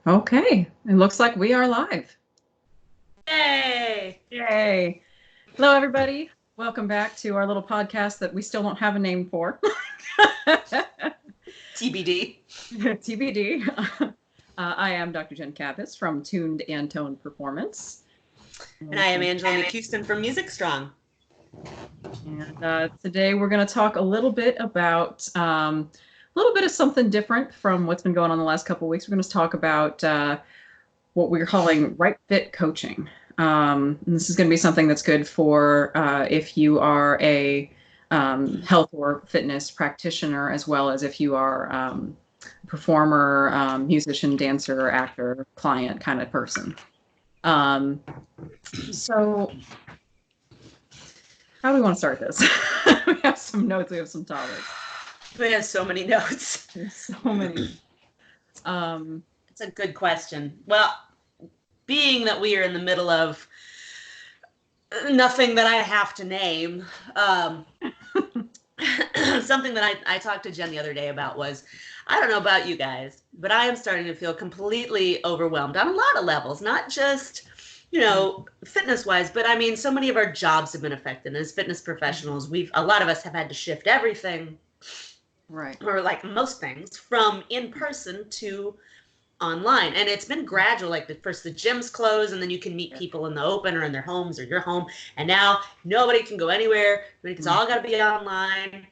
Okay, it looks like we are live. Yay! Yay. Hello, everybody. Welcome back to our little podcast that we still don't have a name for. TBD. TBD. I am Dr. Jen Kappas from Tuned and Toned Performance. And I am Angela McCuiston from Music Strong. And today we're going to talk a little bit about a little bit of something different from what's been going on the last couple of weeks. We're going to talk about what we're calling right fit coaching. And this is going to be something that's good for if you are a health or fitness practitioner, as well as if you are a performer, musician, dancer, actor, client kind of person. So how do we want to start this? We have some notes. We have some topics. We have so many notes. So many. It's a good question. Well, being that we are in the middle of nothing that I have to name, something that I talked to Jen the other day about was, I don't know about you guys, but I am starting to feel completely overwhelmed on a lot of levels, not just, fitness-wise, but I mean, so many of our jobs have been affected. As fitness professionals, a lot of us have had to shift everything, right, or like most things, from in-person to online. And it's been gradual. Like first the gyms close, and then you can meet people in the open or in their homes or your home. And now nobody can go anywhere. It's all got to be online.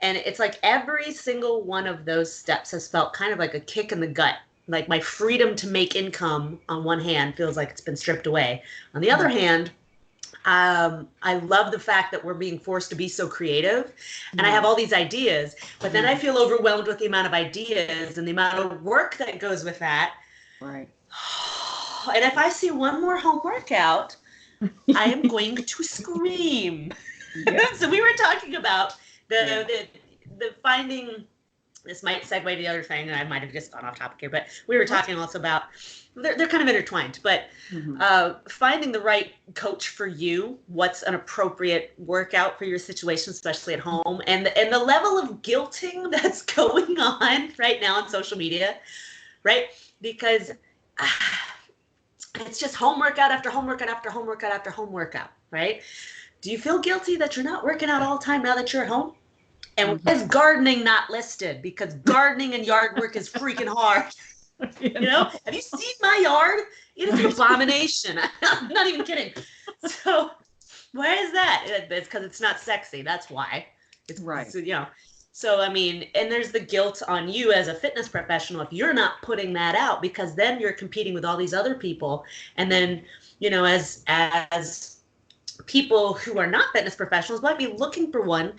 And it's like every single one of those steps has felt kind of like a kick in the gut. Like my freedom to make income on one hand feels like it's been stripped away. On the other hand, I love the fact that we're being forced to be so creative, and I have all these ideas, but then I feel overwhelmed with the amount of ideas and the amount of work that goes with that. Right. And if I see one more home workout, I am going to scream. Yeah. So we were talking about the finding. This might segue to the other thing, and I might have just gone off topic here, but we were talking also about, they're kind of intertwined, but finding the right coach for you, what's an appropriate workout for your situation, especially at home, and the level of guilting that's going on right now on social media, right? Because it's just home workout after home workout after home workout after home workout, right? Do you feel guilty that you're not working out all the time now that you're at home? And is gardening not listed? Because gardening and yard work is freaking hard. Have you seen my yard? It is an abomination. I'm not even kidding. So why is that? It's because it's not sexy. That's why. It's right. So, I mean, and there's the guilt on you as a fitness professional if you're not putting that out, because then you're competing with all these other people. And then, as people who are not fitness professionals might be looking for one,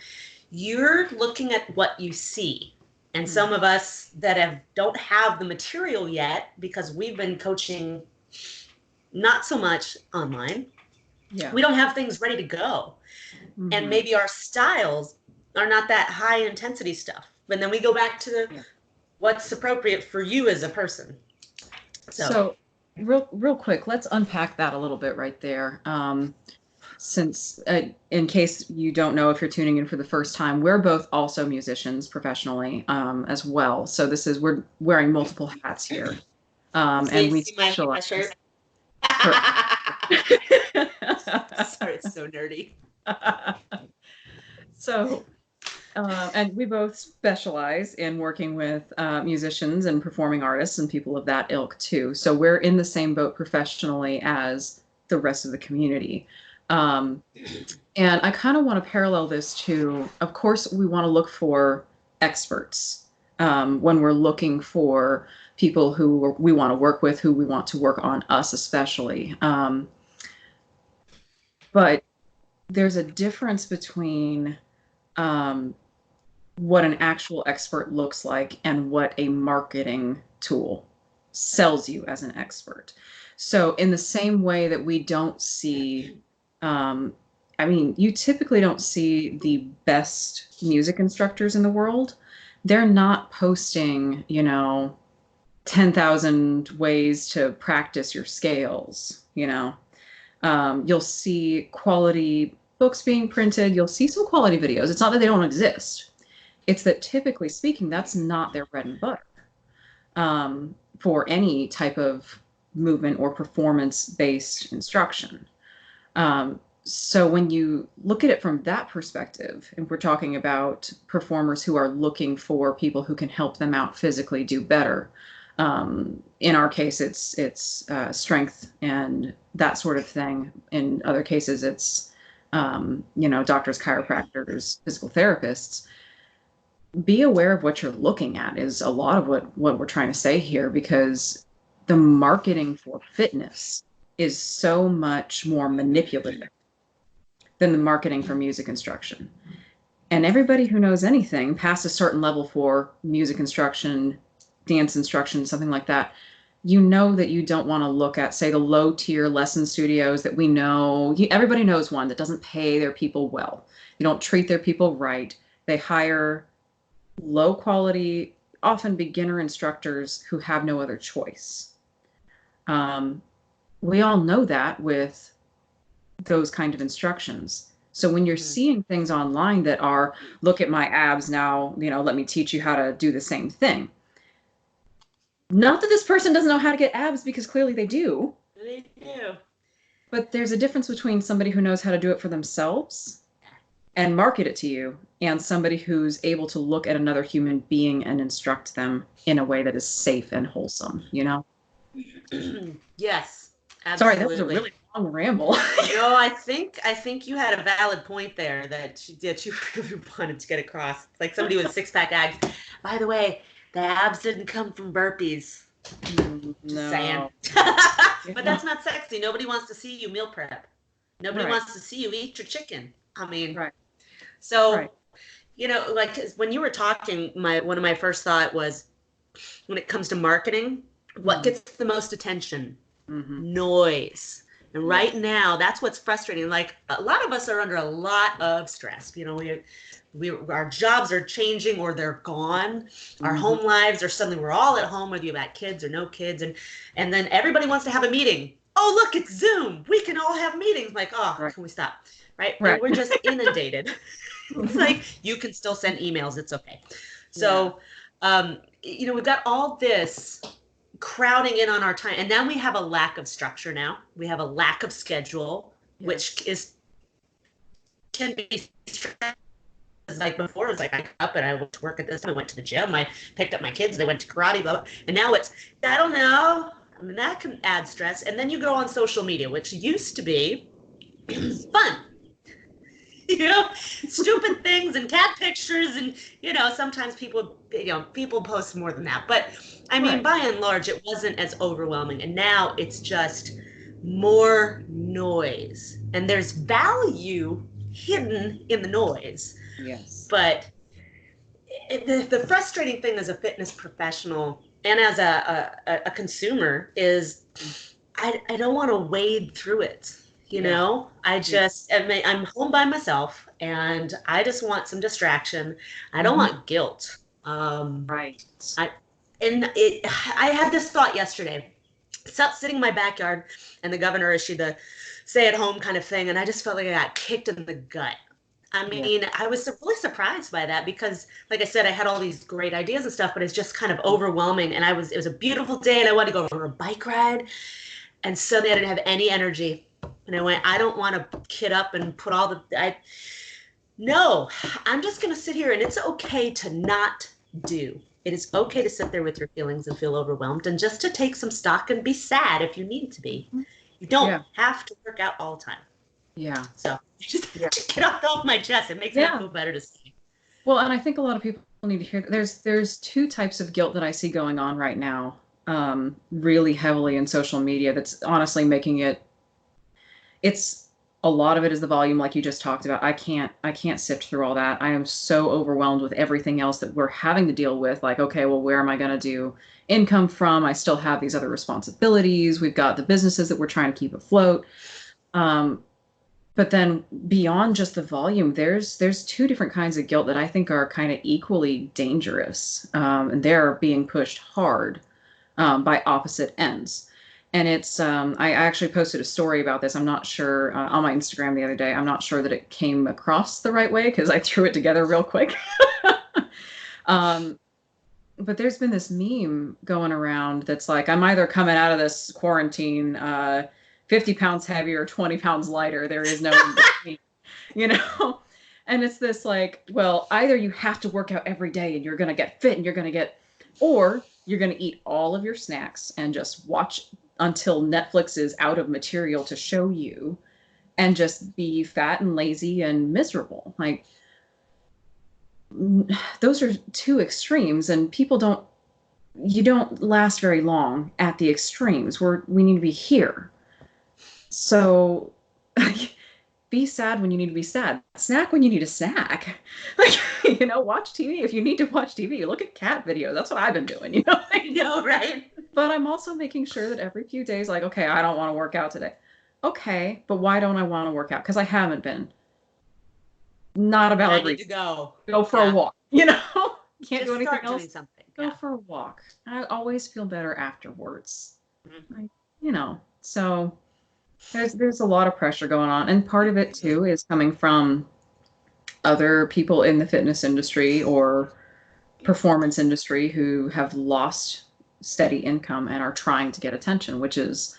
you're looking at what you see. And some of us that don't have the material yet, because we've been coaching not so much online, we don't have things ready to go. And maybe our styles are not that high intensity stuff. But then we go back to what's appropriate for you as a person. So real quick, let's unpack that a little bit right there. Since in case you don't know, if you're tuning in for the first time, we're both also musicians professionally as well. So we're wearing multiple hats here. And we specialize. Sorry, it's so nerdy. And we both specialize in working with musicians and performing artists and people of that ilk too. So we're in the same boat professionally as the rest of the community. And I kind of want to parallel this to, of course, we want to look for experts when we're looking for people who we want to work with, who we want to work on us especially. But there's a difference between what an actual expert looks like and what a marketing tool sells you as an expert. So in the same way that we don't see you typically don't see the best music instructors in the world. They're not posting, 10,000 ways to practice your scales, You'll see quality books being printed. You'll see some quality videos. It's not that they don't exist. It's that typically speaking, that's not their bread and butter. for any type of movement or performance-based instruction. So when you look at it from that perspective, and we're talking about performers who are looking for people who can help them out physically do better. In our case, it's strength and that sort of thing. In other cases, it's doctors, chiropractors, physical therapists. Be aware of what you're looking at is a lot of what we're trying to say here, because the marketing for fitness is so much more manipulative than the marketing for music instruction. And everybody who knows anything past a certain level for music instruction, dance instruction, something like that, you know that you don't want to look at, say, the low tier lesson studios that we know. Everybody knows one that doesn't pay their people well. They don't treat their people right. They hire low quality, often beginner instructors who have no other choice. We all know that with those kind of instructions. So when you're seeing things online that are, look at my abs now, let me teach you how to do the same thing. Not that this person doesn't know how to get abs, because clearly they do. They do. But there's a difference between somebody who knows how to do it for themselves and market it to you, and somebody who's able to look at another human being and instruct them in a way that is safe and wholesome, Yes, absolutely. Sorry, that was a really long ramble. No, I think you had a valid point there that you really wanted to get across. It's like somebody with six-pack abs. By the way, the abs didn't come from burpees. Just saying. But that's not sexy. Nobody wants to see you meal prep. Nobody wants to see you eat your chicken. I mean, so, like when you were talking, one of my first thought was, when it comes to marketing, what gets the most attention? Noise. And right now, that's what's frustrating. Like, a lot of us are under a lot of stress. Our jobs are changing, or they're gone. Our home lives are suddenly, we're all at home, whether you've got kids or no kids. And then everybody wants to have a meeting. Oh, look, it's Zoom. We can all have meetings. Like, can we stop? Right? And we're just inundated. It's like, you can still send emails. It's okay. So, we've got all this crowding in on our time. And now we have a lack of structure now. We have a lack of schedule, which can be stressful. Like before, it was like I got up and I went to work at this time. I went to the gym. I picked up my kids. They went to karate. Blah, blah. And now it's, I don't know. I mean, that can add stress. And then you go on social media, which used to be fun. Stupid things and cat pictures. And, sometimes people post more than that. But, I mean, by and large, it wasn't as overwhelming. And now it's just more noise. And there's value hidden in the noise. Yes. But the frustrating thing as a fitness professional and as a consumer is I don't want to wade through it. I'm home by myself and I just want some distraction. I don't want guilt. I had this thought yesterday. Sitting in my backyard, and the governor issued the stay-at-home kind of thing, and I just felt like I got kicked in the gut. I mean, I was really surprised by that because, like I said, I had all these great ideas and stuff, but it's just kind of overwhelming. And it was a beautiful day, and I wanted to go for a bike ride, and suddenly I didn't have any energy. And I went, I don't want to kid up and put all no, I'm just going to sit here, and it's okay to not do. It is okay to sit there with your feelings and feel overwhelmed, and just to take some stock and be sad if you need to be. You don't have to work out all the time. Yeah. So just get off my chest. It makes me feel better to see. Well, and I think a lot of people need to hear that there's two types of guilt that I see going on right now, really heavily in social media. That's honestly making it's a lot of it is the volume, like you just talked about. I can't sift through all that. I am so overwhelmed with everything else that we're having to deal with. Like, okay, well, where am I going to do income from? I still have these other responsibilities. We've got the businesses that we're trying to keep afloat. But then beyond just the volume, there's two different kinds of guilt that I think are kind of equally dangerous. And they're being pushed hard by opposite ends. And it's, I actually posted a story about this. I'm not sure on my Instagram the other day. I'm not sure that it came across the right way because I threw it together real quick. but there's been this meme going around that's like, I'm either coming out of this quarantine 50 pounds heavier or 20 pounds lighter. There is no in between, you know? And it's this like, well, either you have to work out every day and you're going to get fit and you're going to get, or you're going to eat all of your snacks and just watch until Netflix is out of material to show you and just be fat and lazy and miserable. Like, those are two extremes, and you don't last very long at the extremes. We need to be here. So be sad when you need to be sad. Snack when you need to snack. Like, watch TV if you need to watch TV. Look at cat videos. That's what I've been doing, I know, right? But I'm also making sure that every few days, like, okay, I don't want to work out today. Okay, but why don't I want to work out? Because I haven't been. Not a valid reason. To go. Go for a walk, Can't Just do anything start else. Doing something. Go for a walk. I always feel better afterwards. Mm-hmm. So there's a lot of pressure going on. And part of it too is coming from other people in the fitness industry or performance industry who have lost steady income and are trying to get attention, which is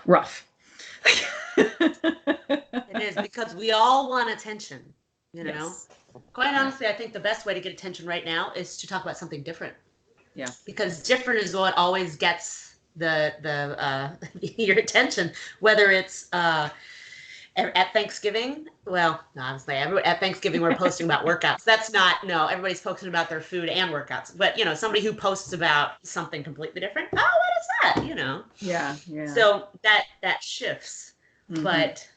rough. It is, because we all want attention, Yes. Quite honestly, I think the best way to get attention right now is to talk about something different. Yeah. Because different is what always gets the your attention, whether it's at Thanksgiving. Well, honestly, at Thanksgiving we're posting about workouts. Everybody's posting about their food and workouts. But somebody who posts about something completely different. Oh, what is that? Yeah. So that shifts. Mm-hmm. But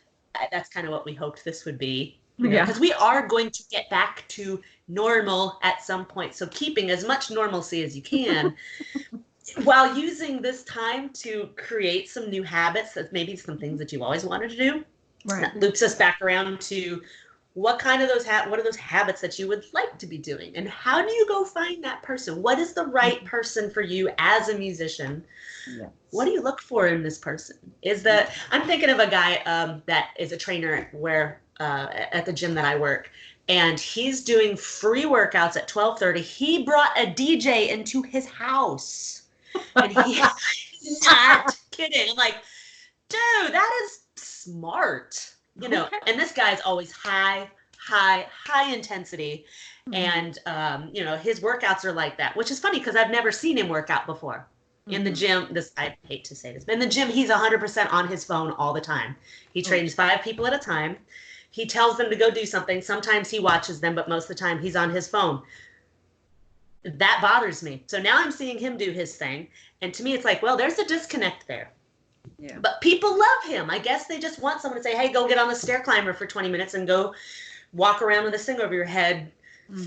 that's kind of what we hoped this would be. Yeah. Because we are going to get back to normal at some point. So keeping as much normalcy as you can while using this time to create some new habits, that maybe some things that you've always wanted to do. Right. That loops us back around to what are those habits that you would like to be doing, and how do you go find that person? What is the right person for you as a musician? Yes. What do you look for in this person? I'm thinking of a guy that is a trainer at the gym that I work, and he's doing free workouts at 12:30. He brought a DJ into his house, and he's not kidding. I'm like, dude, that is smart, Okay. And this guy's always high intensity, and his workouts are like that, which is funny because I've never seen him work out before. In the gym, I hate to say this, but in the gym, he's 100% on his phone all the time. He trains 5 people at a time. He tells them to go do something. Sometimes he watches them, but most of the time he's on his phone. That bothers me. So now I'm seeing him do his thing. And to me, it's like, well, there's a disconnect there. Yeah. But people love him. I guess they just want someone to say, hey, go get on the stair climber for 20 minutes and go walk around with this thing over your head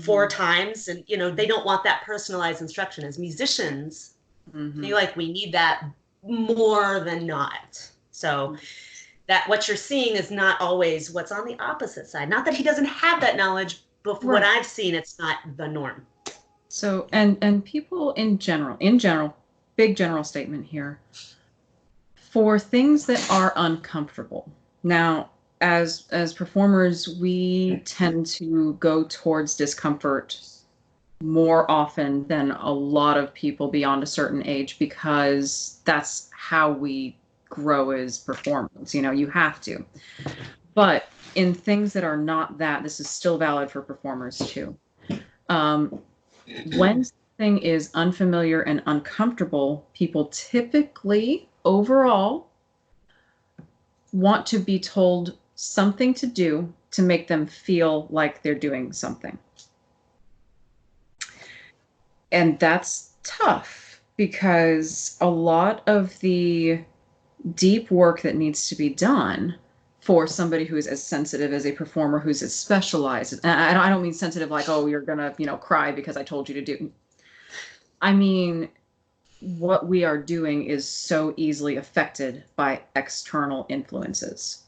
4 times. And, they don't want that personalized instruction. As musicians, we need that more than not. So that what you're seeing is not always what's on the opposite side. Not that he doesn't have that knowledge, but what I've seen, it's not the norm. So, and people in general, big general statement here, for things that are uncomfortable. Now, as performers, we tend to go towards discomfort more often than a lot of people beyond a certain age, because that's how we grow as performers. You have to. But in things that are not that, this is still valid for performers too. When something is unfamiliar and uncomfortable, people typically overall want to be told something to do to make them feel like they're doing something. And that's tough, because a lot of the deep work that needs to be done for somebody who is as sensitive as a performer, who's as specialized, and I don't mean sensitive like, oh, you're gonna cry because I told you to do. I mean, what we are doing is so easily affected by external influences.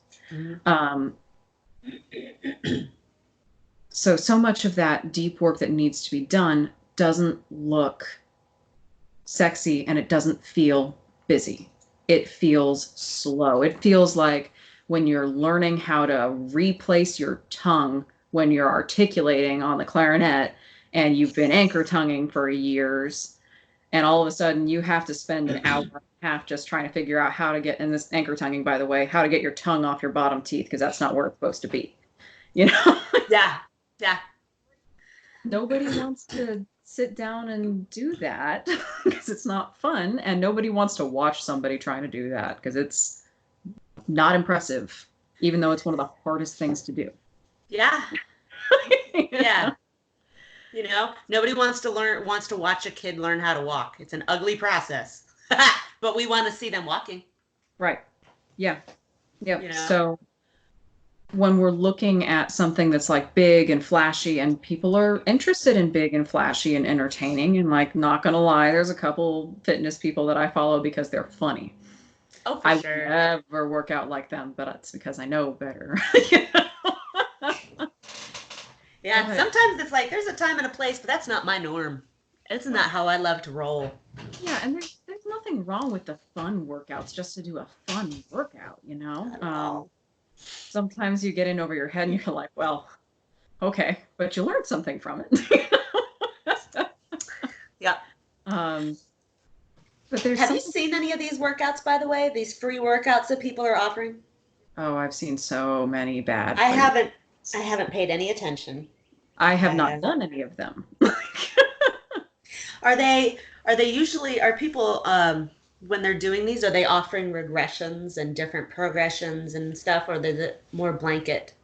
So much of that deep work that needs to be done doesn't look sexy, and it doesn't feel busy. It feels slow. It feels like when you're learning how to replace your tongue when you're articulating on the clarinet, and you've been anchor tonguing for years, and all of a sudden you have to spend an hour and a half just trying to figure out how to get, in this anchor tonguing, by the way, how to get your tongue off your bottom teeth, because that's not where it's supposed to be. You know, Yeah. Yeah. nobody wants to sit down and do that because it's not fun, and nobody wants to watch somebody trying to do that because it's not impressive, even though it's one of the hardest things to do. Yeah. You Yeah. know? You know, nobody wants to watch a kid learn how to walk. It's an ugly process. But we want to see them walking. Right. Yeah. You Yep. know. So when we're looking at something that's like big and flashy, and people are interested in big and flashy and entertaining, and like, not gonna lie, there's a couple fitness people that I follow because they're funny. Oh, for I would sure. never work out like them, but it's because I know better. You know? Yeah, But sometimes it's like there's a time and a place, but that's not my norm. It's not how I love to roll. yeah, and there's nothing wrong with the fun workouts just to do a fun workout, you know? Not at all. Sometimes you get in over your head and you're like, well, okay, but you learned something from it. Yeah. But there's Have you something. seen any of these workouts, by the way? These free workouts that people are offering? Oh, I've seen so many bad I free. haven't. I haven't paid any attention. I have I not have. done any of them. Are they? Are they usually? Are people when they're doing these? Are they offering regressions and different progressions and stuff, or is it more blanket?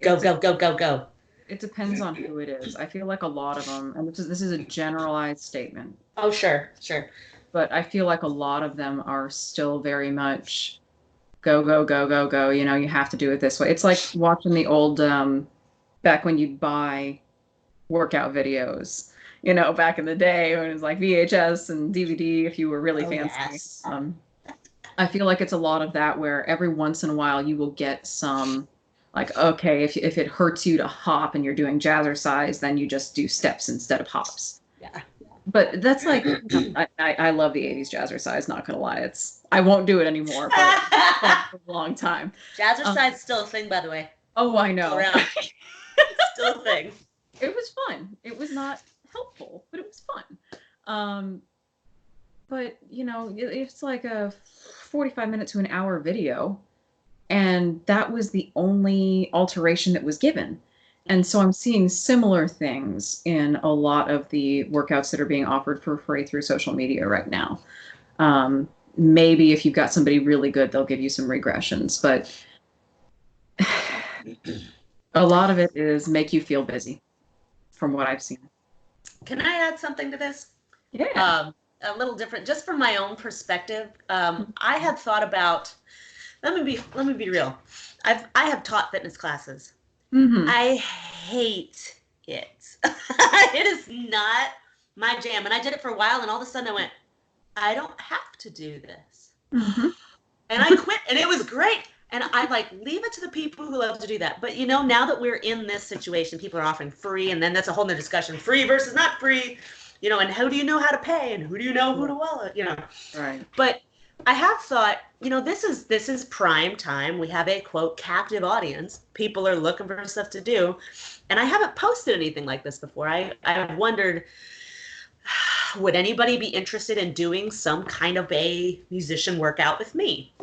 Go It go go go go. it depends on who it is. I feel like a lot of them, and this is a generalized statement, Oh sure, sure. but I feel like a lot of them are still very much go, go, go, go, go. You know, you have to do it this way. It's like watching the old, back when you'd buy workout videos, you know, back in the day when it was like VHS and DVD if you were really Oh fancy. yes. I feel like it's a lot of that where every once in a while you will get some, like, okay, if it hurts you to hop and you're doing jazzercise, then you just do steps instead of hops. Yeah. But that's like, I love the 80s jazzercise, not gonna lie. I won't do it anymore, but it's fun for a long time. Jazzercise still a thing, by the way. Oh, I Still know. around. It's still a thing. It was fun. It was not helpful, but it was fun. Um, but you know, it's like a 45 minute to an hour video, and that was the only alteration that was given. And so I'm seeing similar things in a lot of the workouts that are being offered for free through social media right now. Maybe if you've got somebody really good, they'll give you some regressions, but a lot of it is make you feel busy, from what I've seen. Can I add something to this? Yeah. A little different, just from my own perspective. I have thought about. Let me be real. I have taught fitness classes. Mm-hmm. I hate it. It is not my jam, and I did it for a while, and all of a sudden I went, I don't have to do this, Mm-hmm. and I quit, and it was great. And I like leave it to the people who love to do that. But you know, now that we're in this situation, people are offering free, and then that's a whole nother discussion: free versus not free. You know, and how do you know how to pay, and who do you know who to wallet? You know, Right. but I have thought, you know, this is prime time. We have a quote captive audience. People are looking for stuff to do, and I haven't posted anything like this before. I wondered, would anybody be interested in doing some kind of a musician workout with me?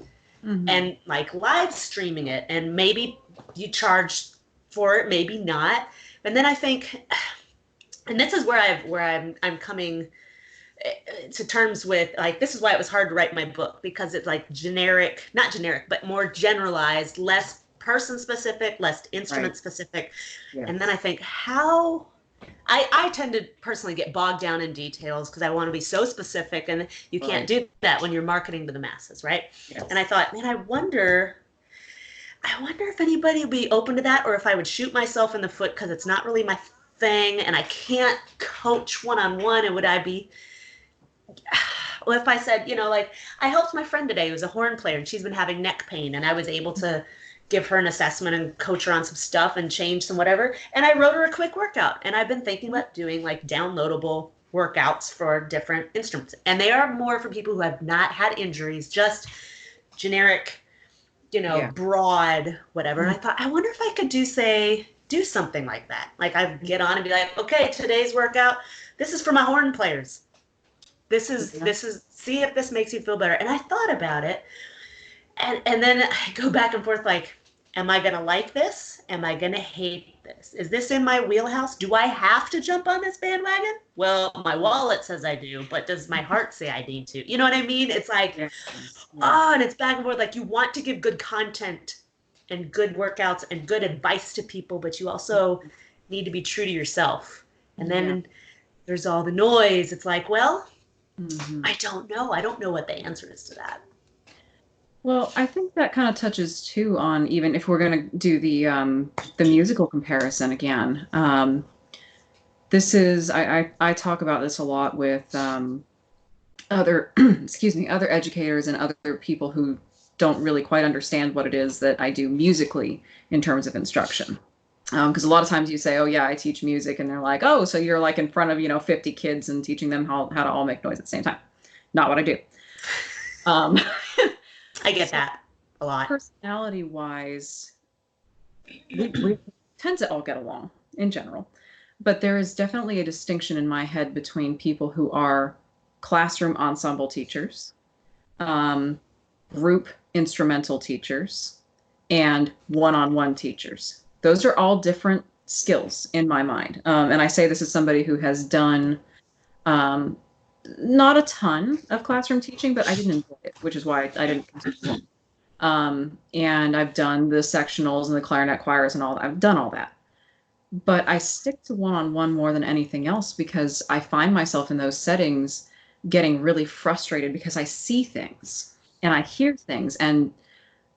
Mm-hmm. And like live streaming it, and maybe you charge for it, maybe not. And then I think, and this is where I'm coming to terms with, like, this is why it was hard to write my book, because it's like generic, not generic, but more generalized, less person specific, less instrument specific. Yeah. And then I think how I tend to personally get bogged down in details because I want to be so specific, and you can't do that when you're marketing to the masses, right? Yes. And I thought, man, I wonder if anybody would be open to that, or if I would shoot myself in the foot because it's not really my thing, and I can't coach one-on-one. And would I be, well, if I said, you know, like, I helped my friend today who's a horn player, and she's been having neck pain, and I was able to give her an assessment and coach her on some stuff and change some whatever. And I wrote her a quick workout. And I've been thinking about doing like downloadable workouts for different instruments. And they are more for people who have not had injuries, just generic, you know, broad, whatever. And I thought, I wonder if I could do, say, do something like that. Like I get on and be like, okay, today's workout, this is for my horn players. This is see if this makes you feel better. And I thought about it, and then I go back and forth like, am I gonna like this? Am I gonna hate this? Is this in my wheelhouse? Do I have to jump on this bandwagon? Well, my wallet says I do, but does my heart say I need to? You know what I mean? It's like, oh, and it's back and forth. Like you want to give good content and good workouts and good advice to people, but you also need to be true to yourself. And then there's all the noise. It's like, well, I don't know. I don't know what the answer is to that. Well, I think that kind of touches too on, even if we're going to do the musical comparison again. This is I talk about this a lot with other excuse me, other educators and other people who don't really quite understand what it is that I do musically in terms of instruction. Because a lot of times you say, oh yeah, I teach music, and they're like, oh, so you're like in front of 50 kids and teaching them how to all make noise at the same time. Not what I do. I get that a lot. Personality wise, we tend to all get along in general, but there is definitely a distinction in my head between people who are classroom ensemble teachers, group instrumental teachers, and one-on-one teachers. Those are all different skills in my mind. And I say this as somebody who has done not a ton of classroom teaching, but I didn't enjoy it, which is why I didn't continue. And I've done the sectionals and the clarinet choirs and all that. I've done all that. But I stick to one-on-one more than anything else because I find myself in those settings getting really frustrated because I see things and I hear things and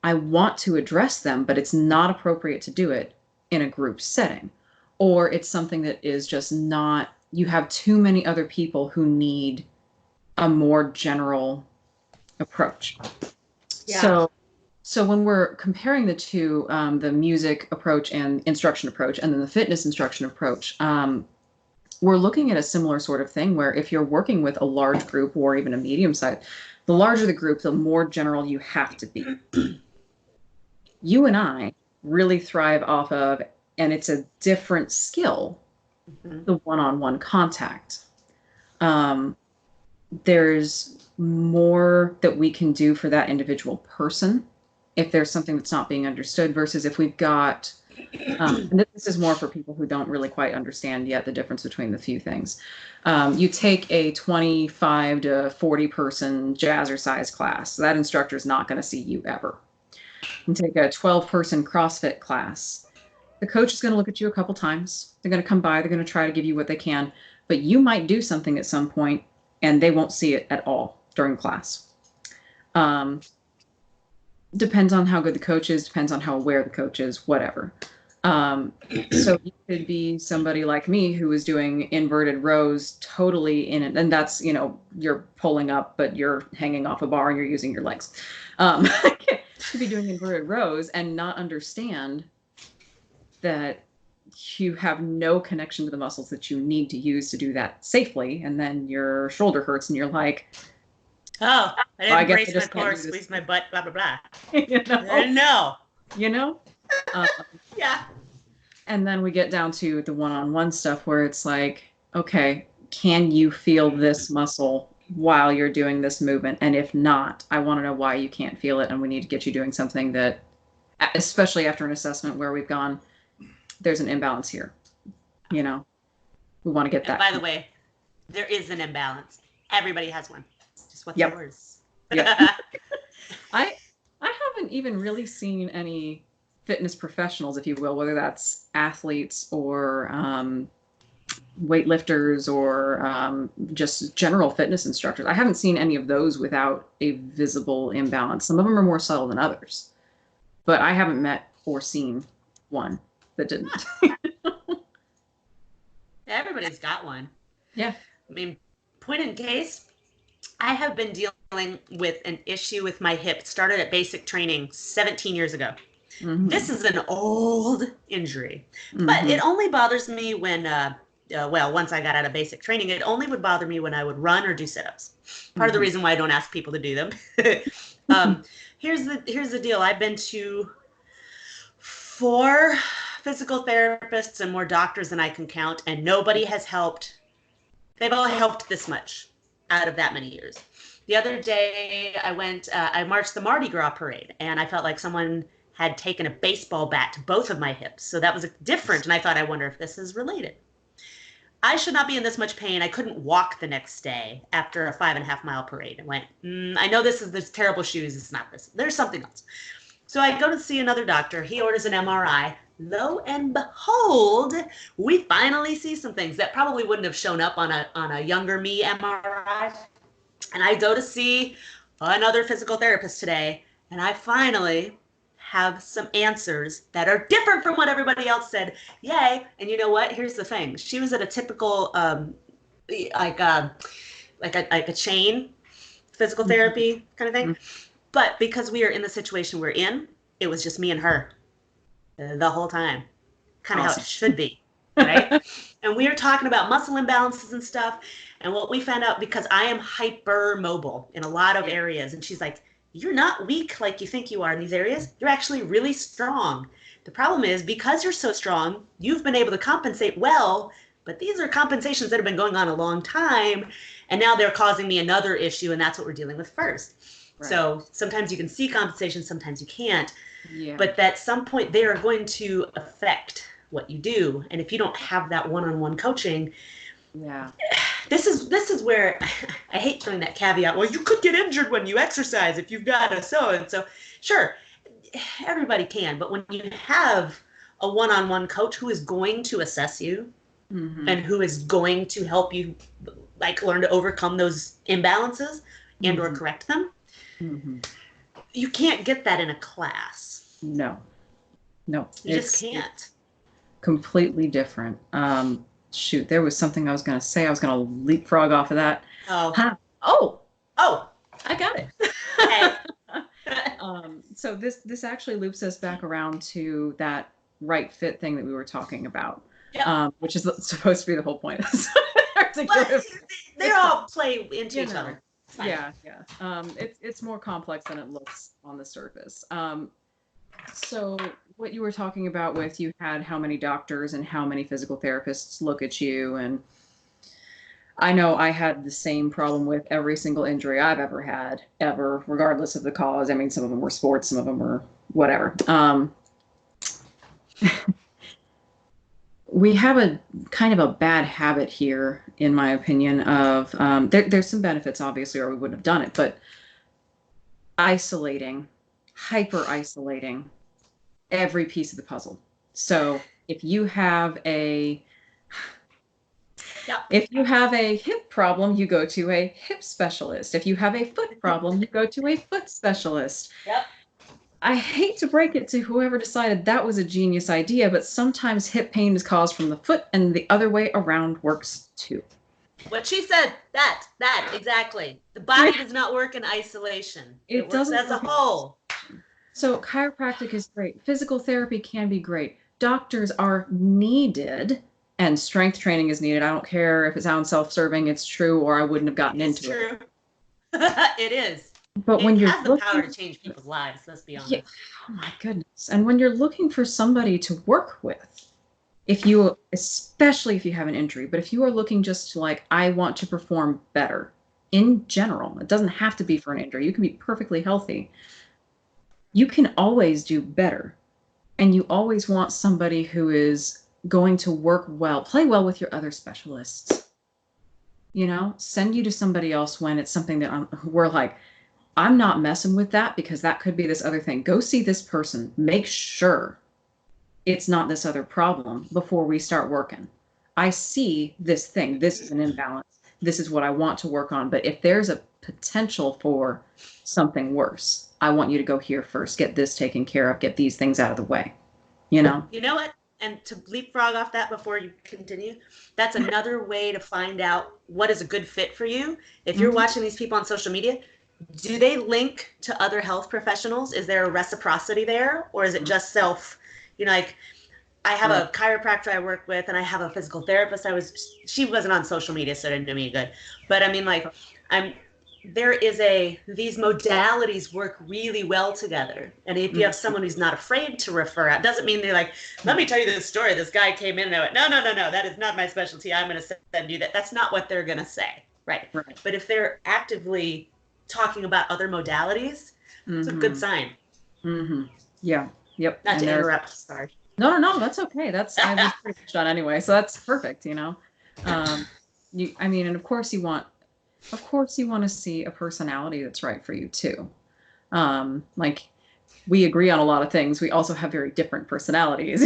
I want to address them, but it's not appropriate to do it in a group setting. Or it's something that is just not, you have too many other people who need a more general approach. Yeah. So when we're comparing the two, the music approach and instruction approach, and then the fitness instruction approach, we're looking at a similar sort of thing where if you're working with a large group or even a medium size, the larger the group, the more general you have to be. You and I really thrive off of, and it's a different skill, the one-on-one contact. There's more that we can do for that individual person if there's something that's not being understood versus if we've got, and this is more for people who don't really quite understand yet the difference between the few things. You take a 25 to 40 person jazzercise class, that instructor is not going to see you ever. You take a 12-person CrossFit class. The coach is going to look at you a couple times. They're going to come by. They're going to try to give you what they can. But you might do something at some point, and they won't see it at all during class. Depends on how good the coach is. Depends on how aware the coach is. Whatever. So you could be somebody like me who is doing inverted rows totally in it. And that's, you're pulling up, but you're hanging off a bar and you're using your legs. To be doing inverted rows and not understand that you have no connection to the muscles that you need to use to do that safely. And then your shoulder hurts and you're like, oh, I didn't brace my core, squeeze my butt, blah, blah, blah. I didn't know. Yeah. And then we get down to the one-on-one stuff where it's like, okay, can you feel this muscle while you're doing this movement? And if not, I want to know why you can't feel it. And we need to get you doing something that, especially after an assessment where we've gone, there's an imbalance here. We want to get that. And by the way, there is an imbalance. Everybody has one. Just what's yours. Yep. I haven't even really seen any fitness professionals, if you will, whether that's athletes or weightlifters or just general fitness instructors. I haven't seen any of those without a visible imbalance. Some of them are more subtle than others, but I haven't met or seen one that didn't. Everybody's got one. Yeah. I mean, point in case, I have been dealing with an issue with my hip. It started at basic training 17 years ago. Mm-hmm. This is an old injury, but it only bothers me when, once I got out of basic training, it only would bother me when I would run or do sit-ups. Part of the reason why I don't ask people to do them. Here's the deal. I've been to four physical therapists and more doctors than I can count, and nobody has helped. They've all helped this much out of that many years. The other day, I marched the Mardi Gras parade, and I felt like someone had taken a baseball bat to both of my hips. So that was different, and I thought, I wonder if this is related. I should not be in this much pain. I couldn't walk the next day after a 5.5-mile parade. I went, I know this terrible shoes. It's not this. There's something else. So I go to see another doctor. He orders an MRI. Lo and behold, we finally see some things that probably wouldn't have shown up on a younger me MRI. And I go to see another physical therapist today, and I finally have some answers that are different from what everybody else said. Yay. And you know what? Here's the thing. She was at a typical like a chain physical therapy kind of thing. But because we are in the situation we're in, it was just me and her the whole time. Kind of how it should be, right? And we were talking about muscle imbalances and stuff. And what we found out, because I am hyper mobile in a lot of areas, and she's like, you're not weak like you think you are in these areas. You're actually really strong. The problem is, because you're so strong, you've been able to compensate well, but these are compensations that have been going on a long time, and now they're causing me another issue, and that's what we're dealing with first. Right. So sometimes you can see compensation, sometimes you can't. Yeah. But at some point, they are going to affect what you do. And if you don't have that one-on-one coaching, this is where I hate throwing that caveat. Well, you could get injured when you exercise if you've got a so-and-so. Sure, everybody can. But when you have a one-on-one coach who is going to assess you and who is going to help you like learn to overcome those imbalances and or correct them, you can't get that in a class. No, you just can't. Completely different. Shoot, there was something I was going to say. I was going to leapfrog off of that. Oh, I got it. Okay. So this actually loops us back around to that right fit thing that we were talking about, which is supposed to be the whole point. They all play into each other. Yeah. It's more complex than it looks on the surface. So what you were talking about with you had how many doctors and how many physical therapists look at you, and I know I had the same problem with every single injury I've ever had, ever, regardless of the cause. I mean, some of them were sports, some of them were whatever. We have a kind of a bad habit here, in my opinion, of there's some benefits, obviously, or we wouldn't have done it, but hyper isolating every piece of the puzzle. So if you have a hip problem, you go to a hip specialist. If you have a foot problem, you go to a foot specialist. Yep. I hate to break it to whoever decided that was a genius idea, but sometimes hip pain is caused from the foot, and the other way around works too. What she said, that exactly. The body does not work in isolation. It works as a whole. So chiropractic is great. Physical therapy can be great. Doctors are needed, and strength training is needed. I don't care if it sounds self-serving, it's true, or I wouldn't have gotten into it. It's true. It is. But when it you're has the power to change people's lives, let's be honest. Yeah, oh my goodness. And when you're looking for somebody to work with, especially if you have an injury, but if you are looking just to like, I want to perform better in general, it doesn't have to be for an injury. You can be perfectly healthy. You can always do better. And you always want somebody who is going to work well, play well with your other specialists. You know, send you to somebody else when it's something that we're like, I'm not messing with that because that could be this other thing. Go see this person. Make sure it's not this other problem before we start working. I see this thing. This is an imbalance. This is what I want to work on. But if there's a potential for something worse, I want you to go here first. Get this taken care of. Get these things out of the way. You know? You know what? And to leapfrog off that before you continue, that's another way to find out what is a good fit for you. If you're watching these people on social media, do they link to other health professionals? Is there a reciprocity there? Or is it just self, like I have a chiropractor I work with and I have a physical therapist. She wasn't on social media, so it didn't do me good. But I mean, like these modalities work really well together. And if you have someone who's not afraid to refer out, doesn't mean they're like, let me tell you this story. This guy came in and I went, no, that is not my specialty. I'm going to send you that. That's not what they're going to say. Right. But if they're actively talking about other modalities, it's a good sign. Yeah. Yep. Not to interrupt. Sorry. No, that's okay. I was pretty much done anyway. So that's perfect. And of course you want to see a personality that's right for you too. Like we agree on a lot of things. We also have very different personalities.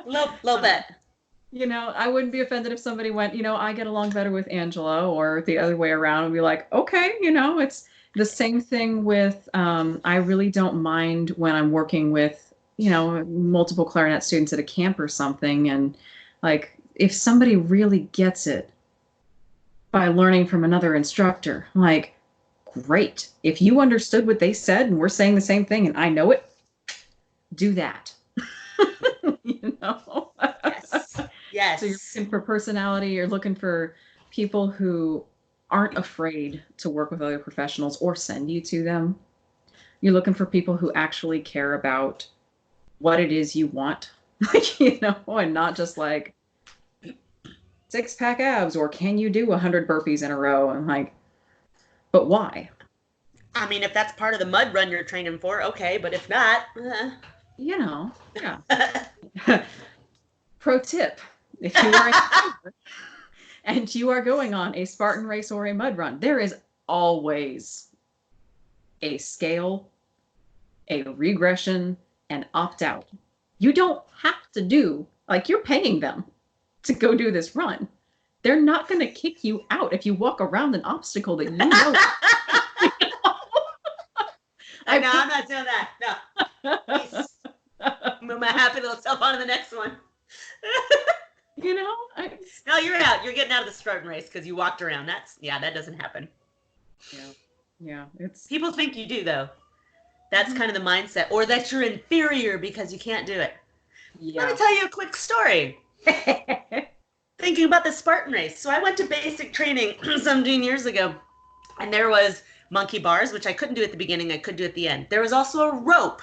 Little bit. I wouldn't be offended if somebody went, I get along better with Angela, or the other way around, and be like, okay, it's the same thing with, I really don't mind when I'm working with, multiple clarinet students at a camp or something. And like, if somebody really gets it by learning from another instructor, like, great. If you understood what they said and we're saying the same thing and I know it, do that. Yes. So you're looking for personality. You're looking for people who aren't afraid to work with other professionals or send you to them. You're looking for people who actually care about what it is you want, and not just like 6-pack abs, or can you do 100 burpees in a row? And like, but why? I mean, if that's part of the mud run you're training for, okay. But if not, yeah. Pro tip: if you are and you are going on a Spartan race or a mud run, there is always a scale, a regression, and opt out. You don't have to do, like, you're paying them to go do this run. They're not going to kick you out if you walk around an obstacle that you know. I'm not doing that. No. Move my happy little self on to the next one. No, you're out. You're getting out of the Spartan race because you walked around. That doesn't happen. Yeah. People think you do, though. That's kind of the mindset, or that you're inferior because you can't do it. Yeah. Let me tell you a quick story. Thinking about the Spartan race. So I went to basic training 17 years ago, and there was monkey bars, which I couldn't do at the beginning. I could do at the end. There was also a rope.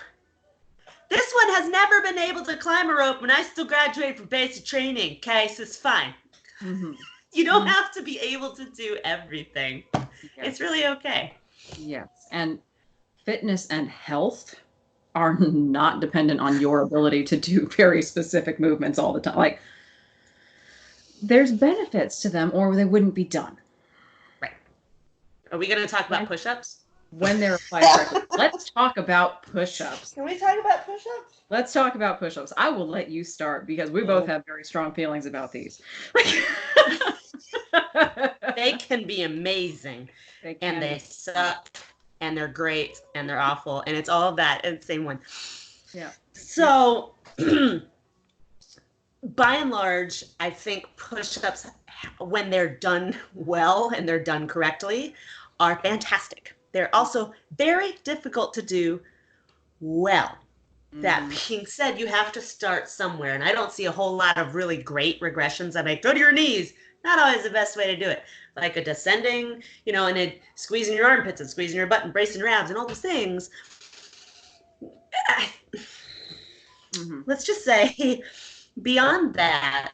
This one has never been able to climb a rope, and I still graduated from basic training. Okay, so it's fine. You don't have to be able to do everything. Yes. It's really okay. Yes, and fitness and health are not dependent on your ability to do very specific movements all the time. Like, there's benefits to them, or they wouldn't be done. Right. Are we going to talk about push-ups? When they're applied correctly. Let's talk about push-ups. Can we talk about push-ups? Let's talk about push-ups. I will let you start because we both have very strong feelings about these. They can be amazing. And they suck. And they're great. And they're awful. And it's all of that in the same one. Yeah. So, by and large, I think push-ups, when they're done well and they're done correctly, are fantastic. They're also very difficult to do well. That being said, you have to start somewhere. And I don't see a whole lot of really great regressions. I go to your knees. Not always the best way to do it. Like a descending, and it squeezing your armpits and squeezing your butt and bracing your abs and all those things. Let's just say, beyond that,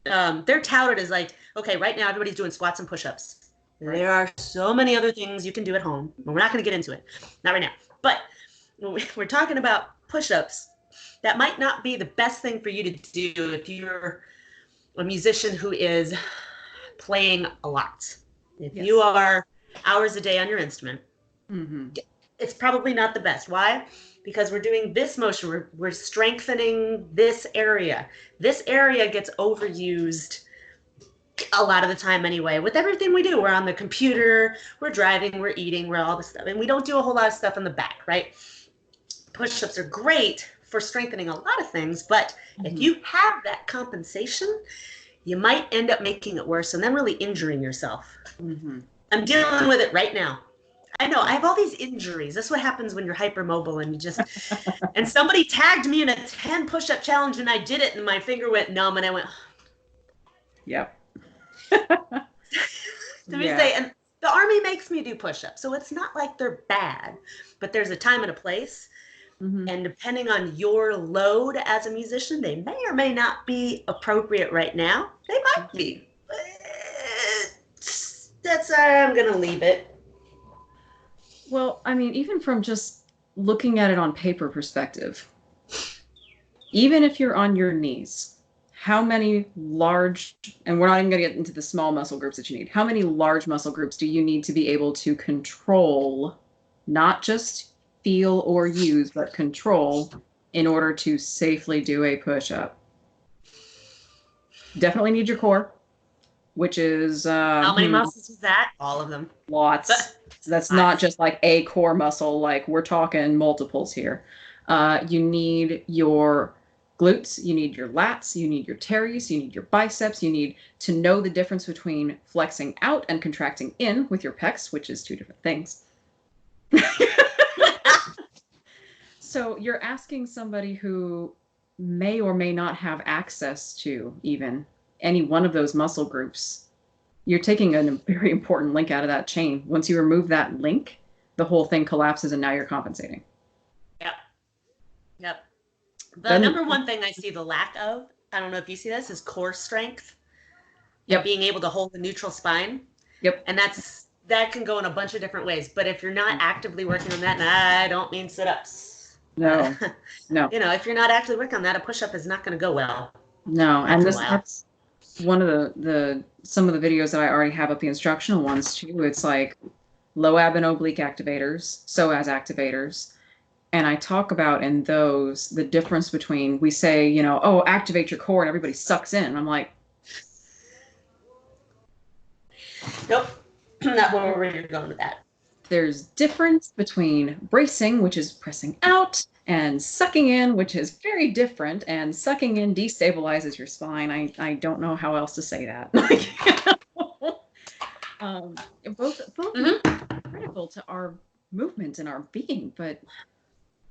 they're touted as like, okay, right now everybody's doing squats and push-ups. Right. There are so many other things you can do at home. We're not going to get into it. Not right now. But when we're talking about push-ups, that might not be the best thing for you to do if you're a musician who is playing a lot. If you are hours a day on your instrument, it's probably not the best. Why? Because we're doing this motion. We're strengthening this area. This area gets overused a lot of the time anyway. With everything we do, we're on the computer, we're driving, we're eating, we're all this stuff. And we don't do a whole lot of stuff in the back, right? Push-ups are great for strengthening a lot of things, but if you have that compensation, you might end up making it worse and then really injuring yourself. I'm dealing with it right now. I know, I have all these injuries. That's what happens when you're hypermobile and you just, and somebody tagged me in a 10 push-up challenge and I did it and my finger went numb and I went, So me say, and the Army makes me do push-ups, so it's not like they're bad, but there's a time and a place. Mm-hmm. And depending on your load as a musician, they may or may not be appropriate right now. They might be. That's why I'm going to leave it. Well, I mean, even from just looking at it on paper perspective, even if you're on your knees, how many large, and we're not even going to get into the small muscle groups that you need, how many large muscle groups do you need to be able to control, not just feel or use, but control in order to safely do a push-up? Definitely need your core, which is how many muscles is that? All of them. Lots. So that's not just like a core muscle, like we're talking multiples here. You need your glutes, you need your lats, you need your teres, you need your biceps, you need to know the difference between flexing out and contracting in with your pecs, which is two different things. So you're asking somebody who may or may not have access to even any one of those muscle groups. You're taking a very important link out of that chain. Once you remove that link, the whole thing collapses and now you're compensating. Yep. The number one thing I see the lack of, I don't know if you see this, is core strength. Yep. Being able to hold the neutral spine. Yep. And that can go in a bunch of different ways. But if you're not actively working on that, and I don't mean sit-ups. No. No. If you're not actively working on that, a push-up is not going to go well. No. And that's one of the some of the videos that I already have up, the instructional ones too. It's like low ab and oblique activators, psoas activators. And I talk about in those the difference between, we say, oh, activate your core, and everybody sucks in. I'm like, nope, not where you're going with that. There's difference between bracing, which is pressing out, and sucking in, which is very different. And sucking in destabilizes your spine. I don't know how else to say that. Both are critical to our movement and our being, but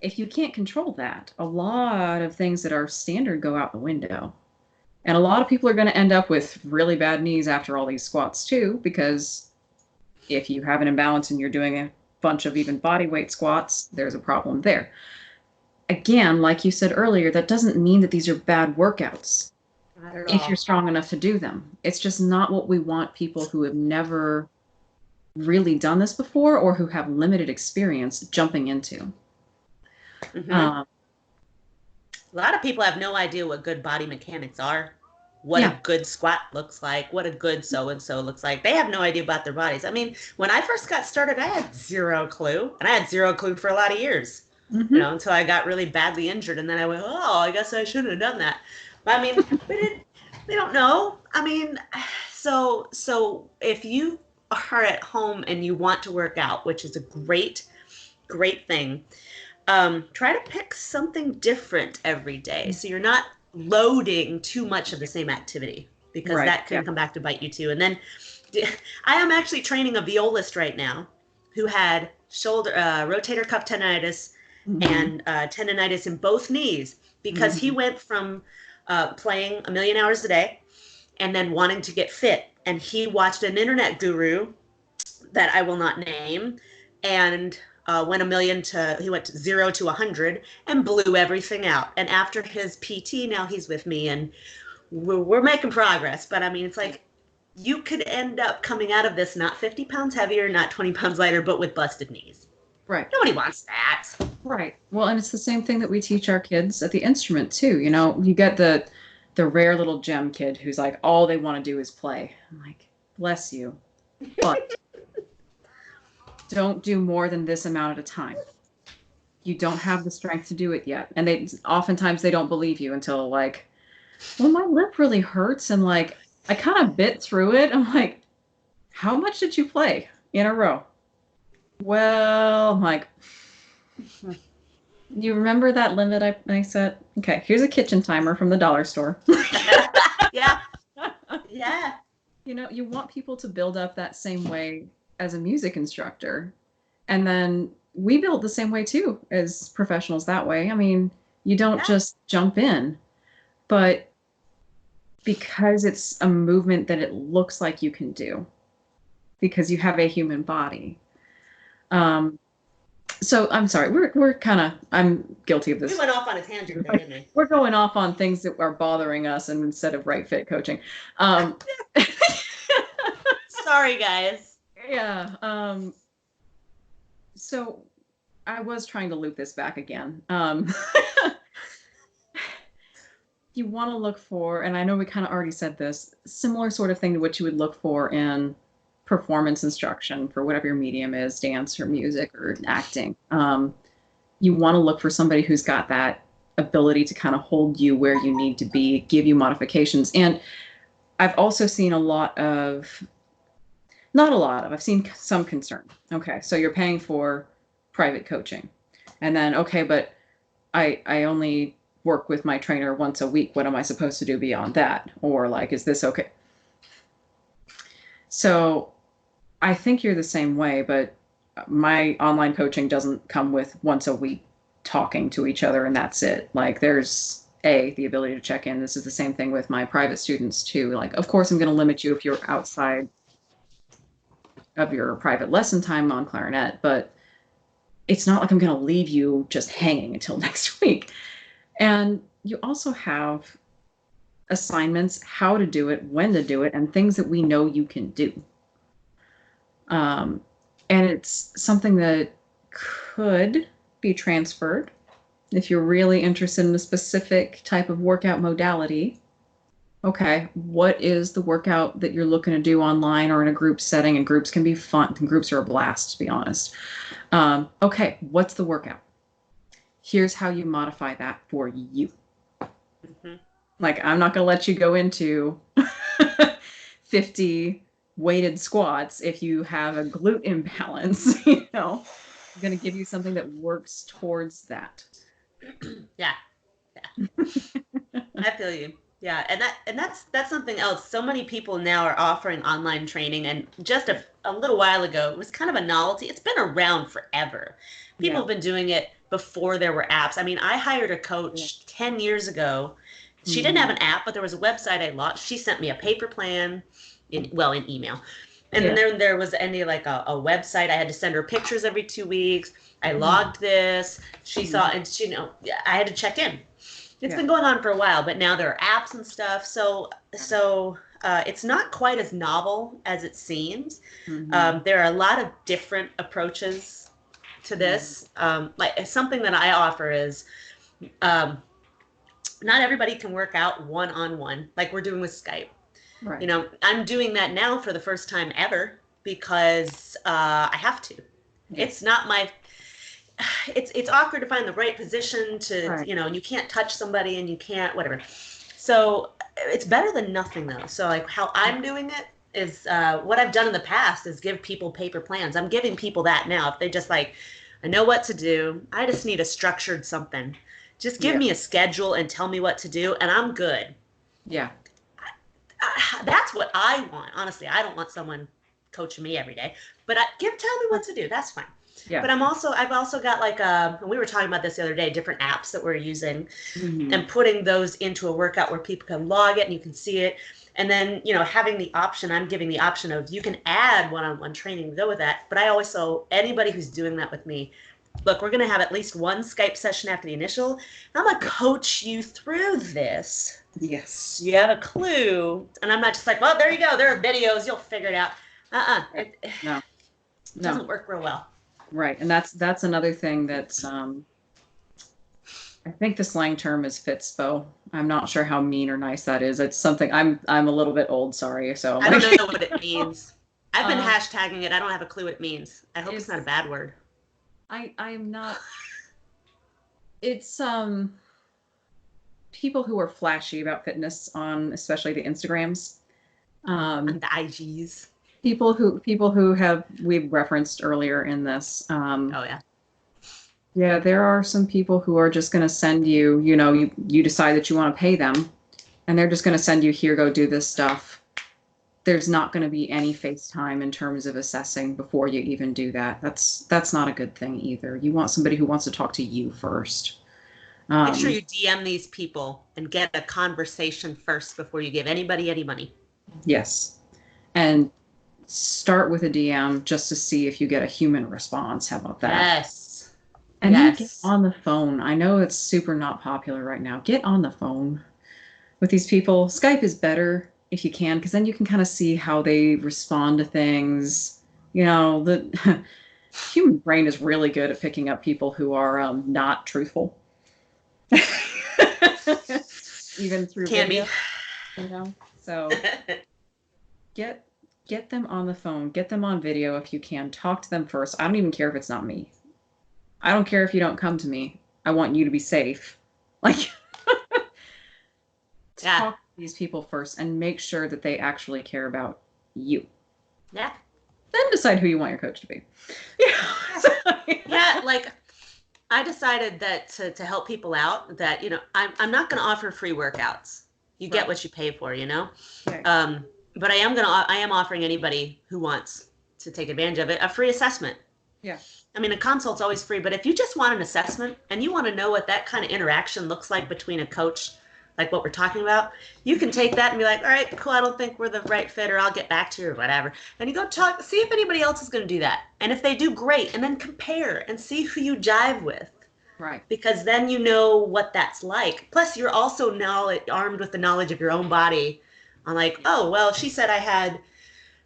if you can't control that, a lot of things that are standard go out the window. And a lot of people are going to end up with really bad knees after all these squats too, because if you have an imbalance and you're doing a bunch of even body weight squats, there's a problem there. Again, like you said earlier, that doesn't mean that these are bad workouts if you're strong enough to do them. It's just not what we want people who have never really done this before or who have limited experience jumping into. Mm-hmm. A lot of people have no idea what good body mechanics are, what a good squat looks like, what a good so-and-so looks like. They have no idea about their bodies. I mean, when I first got started, I had zero clue, and I had zero clue for a lot of years, until I got really badly injured, and then I went, oh, I guess I shouldn't have done that. But I mean, we don't know. I mean, so if you are at home and you want to work out, which is a great thing, try to pick something different every day, so you're not loading too much of the same activity, because that can come back to bite you too. And then I am actually training a violist right now who had shoulder rotator cuff tendonitis and tendonitis in both knees, because he went from playing 1 million hours a day and then wanting to get fit, and he watched an internet guru that I will not name, and went he went 0 to 100 and blew everything out. And after his PT, now he's with me, and we're making progress. But I mean, it's like, you could end up coming out of this not 50 pounds heavier, not 20 pounds lighter, but with busted knees. Right. Nobody wants that. Right. Well, and it's the same thing that we teach our kids at the instrument too. You get the rare little gem kid who's like, all they want to do is play. I'm like, bless you. But don't do more than this amount at a time. You don't have the strength to do it yet. And oftentimes they don't believe you until like, well, my lip really hurts. And like, I kind of bit through it. I'm like, how much did you play in a row? Well, I'm like, you remember that limit I set? Okay, here's a kitchen timer from the dollar store. Yeah. Yeah. You want people to build up that same way as a music instructor. And then we build the same way too as professionals that way. I mean, you don't just jump in, but because it's a movement that it looks like you can do, because you have a human body. So I'm sorry, we're kind of, I'm guilty of We this. went off on a tangent there, didn't we? We're going off on things that are bothering us and instead of right fit coaching. Sorry, guys. Yeah. So I was trying to loop this back again. You want to look for, and I know we kind of already said this, similar sort of thing to what you would look for in performance instruction for whatever your medium is, dance or music or acting. You want to look for somebody who's got that ability to kind of hold you where you need to be, give you modifications. And I've also seen a lot of, not a lot of, I've seen some concern. Okay, so you're paying for private coaching. And then, okay, but I only work with my trainer once a week. What am I supposed to do beyond that? Or like, is this okay? So I think you're the same way, but my online coaching doesn't come with once a week talking to each other and that's it. Like there's the ability to check in. This is the same thing with my private students too. Like, of course, I'm going to limit you if you're outside of your private lesson time on clarinet, but it's not like I'm going to leave you just hanging until next week. And you also have assignments, how to do it, when to do it, and things that we know you can do. And it's something that could be transferred if you're really interested in a specific type of workout modality. Okay, what is the workout that you're looking to do online or in a group setting? And groups can be fun. And groups are a blast, to be honest. Okay, what's the workout? Here's how you modify that for you. Mm-hmm. Like, I'm not going to let you go into 50 weighted squats if you have a glute imbalance. You know, I'm going to give you something that works towards that. Yeah. I feel you. Yeah, and that's something else. So many people now are offering online training, and just a little while ago, it was kind of a novelty. It's been around forever. People have been doing it before there were apps. I mean, I hired a coach 10 years ago. She didn't have an app, but there was a website I launched. She sent me a paper plan, in email. And then there was a website. I had to send her pictures every 2 weeks. I logged this. She saw, and I had to check in. It's been going on for a while, but now there are apps and stuff. So it's not quite as novel as it seems. There are a lot of different approaches to this. Like something that I offer is, not everybody can work out one-on-one like we're doing with Skype. Right. You know, I'm doing that now for the first time ever because I have to. It's not my. It's awkward to find the right position to, you can't touch somebody and you can't whatever. So it's better than nothing though. So like how I'm doing it is what I've done in the past is give people paper plans. I'm giving people that now. If they just like, I know what to do. I just need a structured something. Just give me a schedule and tell me what to do and I'm good. Yeah. That's what I want. Honestly, I don't want someone coaching me every day, but tell me what to do. That's fine. Yeah. But I've also got like we were talking about this the other day, different apps that we're using and putting those into a workout where people can log it and you can see it. And then, having the option, I'm giving the option of you can add one-on-one training to go with that. But I always tell anybody who's doing that with me, look, we're going to have at least one Skype session after the initial. And I'm going to coach you through this. Yes. You have a clue. And I'm not just like, well, there you go. There are videos. You'll figure it out. It doesn't work real well. Right. And that's another thing that's, I think the slang term is fitspo. I'm not sure how mean or nice that is. It's something I'm a little bit old. Sorry. So I don't know what it means. I've been hashtagging it. I don't have a clue what it means. I hope it's not a bad word. I am not. It's people who are flashy about fitness on especially the Instagrams. And the IGs. People who we've referenced earlier in this. Yeah, there are some people who are just going to send you, you decide that you want to pay them and they're just going to send you here, go do this stuff. There's not going to be any FaceTime in terms of assessing before you even do that. That's not a good thing either. You want somebody who wants to talk to you first. Make sure you DM these people and get a conversation first before you give anybody any money. Yes. And start with a DM just to see if you get a human response. How about that? Yes. And then get Yes. on the phone. I know it's super not popular right now. Get on the phone with these people. Skype is better if you can, because then you can kind of see how they respond to things. You know, the human brain is really good at picking up people who are not truthful, even through Can be. video. You know, so get get them on the phone, get them on video if you can. Talk to them first. I don't even care if it's not me. I don't care if you don't come to me. I want you to be safe. Like, Yeah. talk to these people first and make sure that they actually care about you. Yeah. Then decide who you want your coach to be. Yeah, like I decided that to help people out, that, I'm not going to offer free workouts. You get Right. what you pay for, Okay. But I am offering anybody who wants to take advantage of it a free assessment. Yeah. I mean, a consult's always free, but if you just want an assessment and you want to know what that kind of interaction looks like between a coach, like what we're talking about, you can take that and be like, all right, cool, I don't think we're the right fit, or I'll get back to you, or whatever. And you go talk, see if anybody else is going to do that. And if they do, great. And then compare and see who you jive with. Right. Because then you know what that's like. Plus, you're also now armed with the knowledge of your own body. I'm like, oh, well, she said I had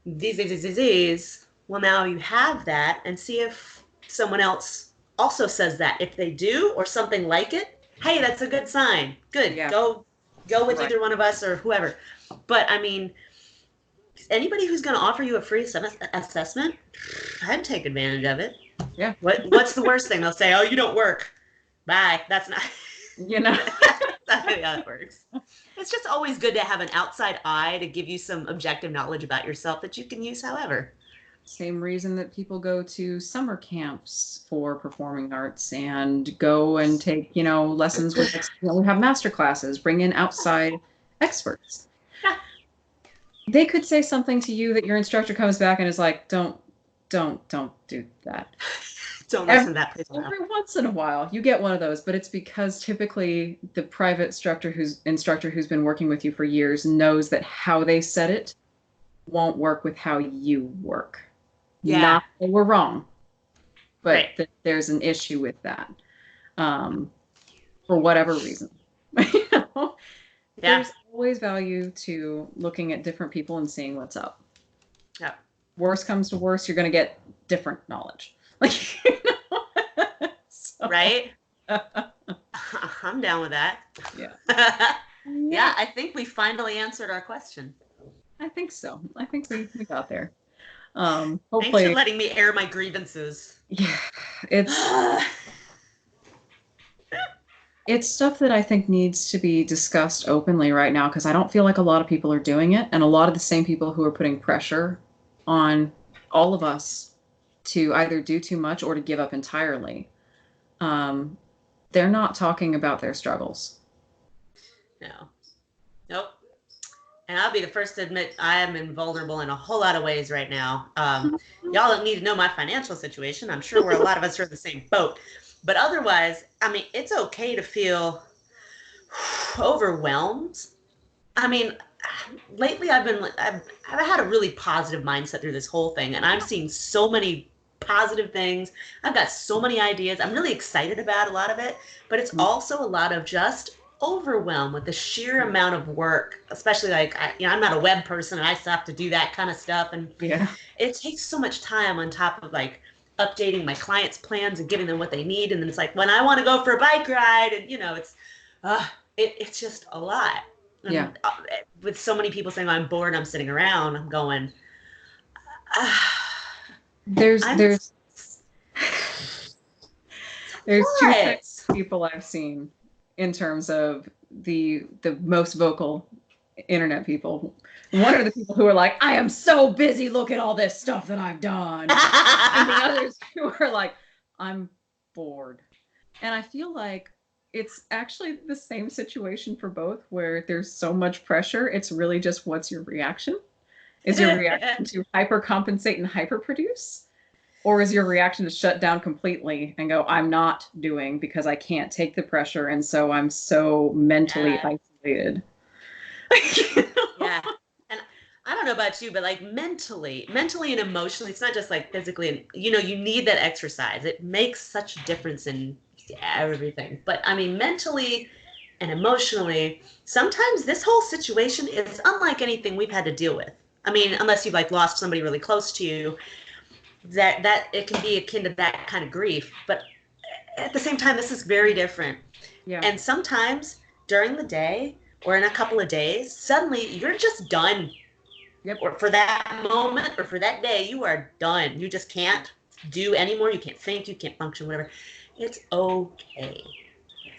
these. Well, now you have that, and see if someone else also says that. If they do, or something like it, hey, that's a good sign. Good. Yeah. Go with Right. either one of us or whoever. But I mean, anybody who's going to offer you a free assessment, I'd take advantage of it. Yeah. What's the worst thing? They'll say, oh, you don't work. Bye. That's not. You know. That's not how it works. It's just always good to have an outside eye to give you some objective knowledge about yourself that you can use however. Same reason that people go to summer camps for performing arts and go and take, lessons with, we have master classes, bring in outside experts. Yeah. They could say something to you that your instructor comes back and is like, don't do that. Don't listen to that. Please. Every once in a while, you get one of those, but it's because typically the private instructor who's been working with you for years knows that how they said it won't work with how you work. Yeah. Not that we're wrong, but Right. that there's an issue with that, for whatever reason. Yeah. There's always value to looking at different people and seeing what's up. Yeah. Worst comes to worst, you're going to get different knowledge. So. Right? I'm down with that. Yeah. Yeah, I think we finally answered our question. I think so. I think we got there. Thanks Hopefully. for letting me air my grievances. Yeah, it's stuff that I think needs to be discussed openly right now, because I don't feel like a lot of people are doing it, and a lot of the same people who are putting pressure on all of us to either do too much or to give up entirely, they're not talking about their struggles. No. Nope. And I'll be the first to admit I am invulnerable in a whole lot of ways right now. Y'all don't need to know my financial situation. I'm sure a lot of us are in the same boat. But otherwise, I mean, it's okay to feel overwhelmed. I mean, lately I've had a really positive mindset through this whole thing, and I'm seeing so many positive things. I've got so many ideas. I'm really excited about a lot of it, but it's also a lot of just overwhelmed with the sheer amount of work, especially like, I'm not a web person and I still have to do that kind of stuff. And Yeah, it takes so much time on top of like updating my clients' plans and giving them what they need. And then it's like, when I want to go for a bike ride, and it's just a lot. And yeah. With so many people saying I'm bored, I'm sitting around, I'm going, There's two types of people I've seen in terms of the most vocal internet people. One are the people who are like, I am so busy, look at all this stuff that I've done. And the others who are like, I'm bored. And I feel like it's actually the same situation for both, where there's so much pressure. It's really just, what's your reaction? Is your reaction to hypercompensate and hyperproduce? Or is your reaction to shut down completely and go, I'm not doing because I can't take the pressure, and so I'm so mentally isolated? Yeah. And I don't know about you, but like mentally and emotionally, it's not just like physically. And you know, you need that exercise. It makes such a difference in everything. But I mean, mentally and emotionally, sometimes this whole situation is unlike anything we've had to deal with. I mean, unless you've like lost somebody really close to you, that it can be akin to that kind of grief. But at the same time, this is very different. Yeah. And sometimes during the day or in a couple of days, suddenly you're just done. Yep. Or for that moment or for that day, you are done. You just can't do anymore. You can't think, you can't function, whatever. It's okay.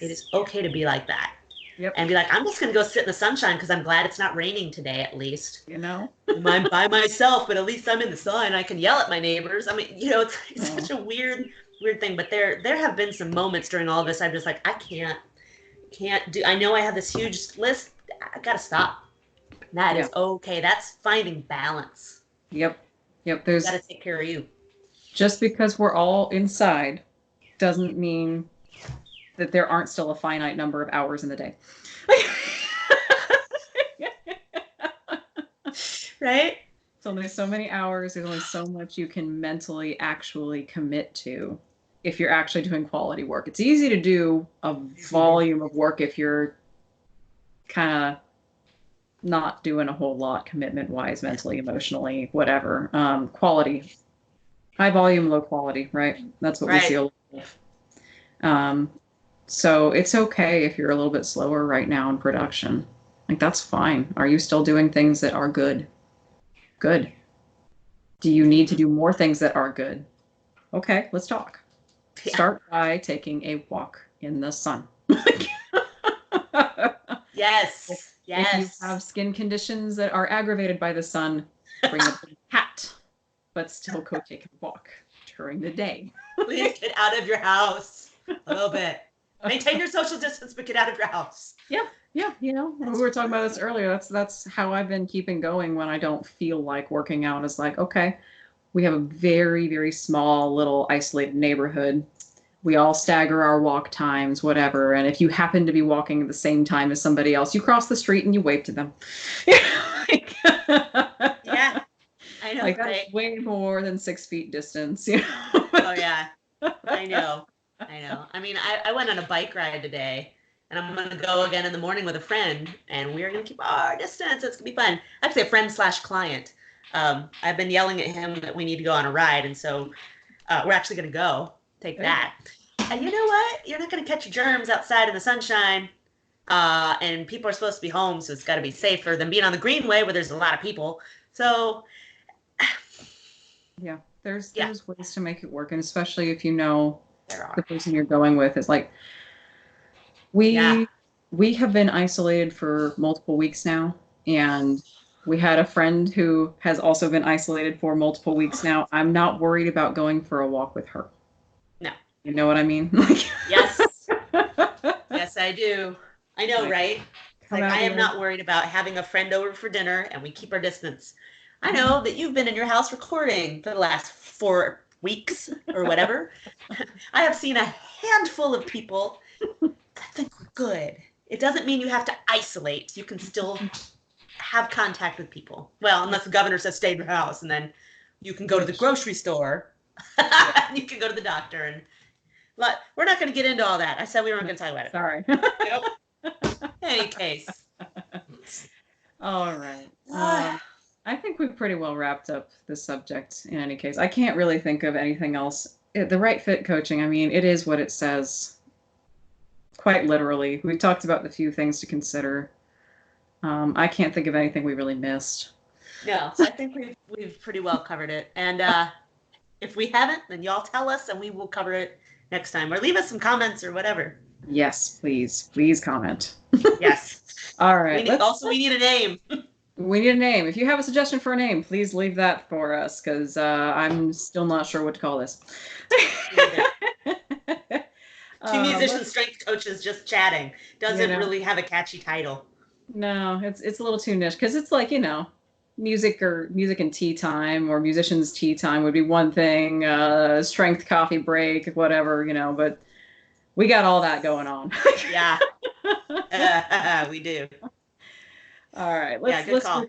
It is okay to be like that. Yep. And be like, I'm just going to go sit in the sunshine because I'm glad it's not raining today, at least. You know? I'm by myself, but at least I'm in the sun. I can yell at my neighbors. I mean, you know, it's such a weird thing. But there have been some moments during all of this I'm just like, I can't do. I know I have this huge list. I got to stop. That is okay. That's finding balance. Yep. There's got to take care of you. Just because we're all inside doesn't mean that there aren't still a finite number of hours in the day. Right? There's only so many hours. There's only so much you can mentally actually commit to if you're actually doing quality work. It's easy to do a volume of work if you're kind of not doing a whole lot commitment wise, mentally, emotionally, whatever. Quality, high volume, low quality, right? That's what we see a lot of. So it's okay if you're a little bit slower right now in production. Like, that's fine. Are you still doing things that are good? Good. Do you need to do more things that are good? Okay, let's talk. Yeah. Start by taking a walk in the sun. Yes. If you have skin conditions that are aggravated by the sun, bring a hat, but still go take a walk during the day. Please get out of your house a little bit. Maintain your social distance, but get out of your house. Yeah. You know, we were talking about this earlier. That's how I've been keeping going when I don't feel like working out. Is like, okay, we have a very, very small little isolated neighborhood. We all stagger our walk times, whatever. And if you happen to be walking at the same time as somebody else, you cross the street and you wave to them. Yeah, I know. Like, that's way more than 6 feet distance. You know? Oh, yeah. I know. I mean, I went on a bike ride today, and I'm going to go again in the morning with a friend, and we're going to keep our distance. It's going to be fun. Actually, a friend/client. I've been yelling at him that we need to go on a ride, and so we're actually going to go. Take that. And you know what? You're not going to catch germs outside in the sunshine. And people are supposed to be home, so it's got to be safer than being on the Greenway where there's a lot of people. So, yeah, there's ways to make it work. And especially if you know the person you're going with is like, we have been isolated for multiple weeks now. And we had a friend who has also been isolated for multiple weeks now. I'm not worried about going for a walk with her. No. You know what I mean? Yes. Yes, I do. I know, right? Like, I am not worried about having a friend over for dinner and we keep our distance. I know that you've been in your house recording for the last 4 weeks or whatever. I have seen a handful of people that think we're good. It doesn't mean you have to isolate. You can still have contact with people. Well, unless the governor says stay in your house, and then you can go to the grocery store. You can go to the doctor, and but we're not going to get into all that. I said we weren't going to talk about it. Sorry. Nope. Any case. All right. I think we've pretty well wrapped up the subject in any case. I can't really think of anything else. The right fit coaching, I mean, it is what it says. Quite literally. We've talked about the few things to consider. I can't think of anything we really missed. No, I think we've pretty well covered it. And if we haven't, then y'all tell us and we will cover it next time. Or leave us some comments or whatever. Yes, please. Please comment. Yes. All right. We need a name. We need a name. If you have a suggestion for a name, please leave that for us, because I'm still not sure what to call this. Two musician strength coaches just chatting. Doesn't really have a catchy title. No, it's a little too niche, because it's like, music and tea time, or musicians tea time would be one thing, strength coffee break, whatever, but we got all that going on. Yeah. We do. All right, Yeah, good call.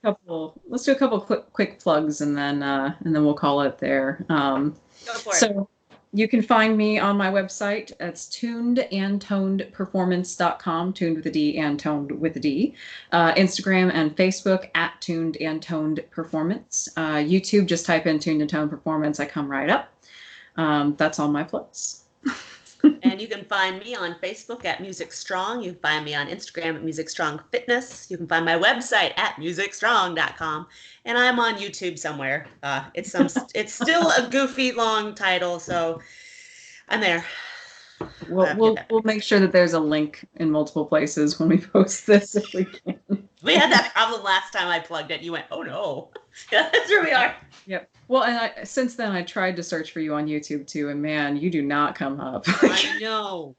let's do a couple quick plugs and then we'll call it there. Go for it. So you can find me on my website. That's tunedandtonedperformance.com, tuned with a D and toned with a D. Instagram and Facebook at tuned and toned performance. YouTube, just type in tuned and toned performance. I come right up. That's all my plugs. And you can find me on Facebook at Music Strong. You can find me on Instagram at Music Strong Fitness. You can find my website at musicstrong.com. And I'm on YouTube somewhere. It's still a goofy long title, so I'm there. We'll make sure that there's a link in multiple places when we post this if we can. We had that problem last time I plugged it. You went, oh no. That's where we are. Yep. Well, and since then I tried to search for you on YouTube too, and man, you do not come up. I know.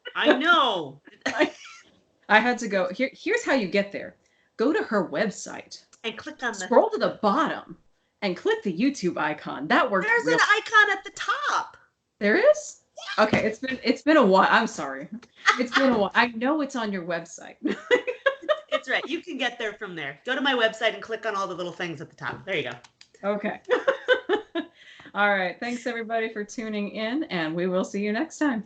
I had to go. Here's how you get there. Go to her website And click on scroll to the bottom and click the YouTube icon. That worked. There's an icon at the top. There is? Yeah. Okay, it's been a while. I'm sorry. It's been a while. I know it's on your website. It's right. You can get there from there. Go to my website and click on all the little things at the top. There you go. Okay. All right. Thanks everybody for tuning in, and we will see you next time.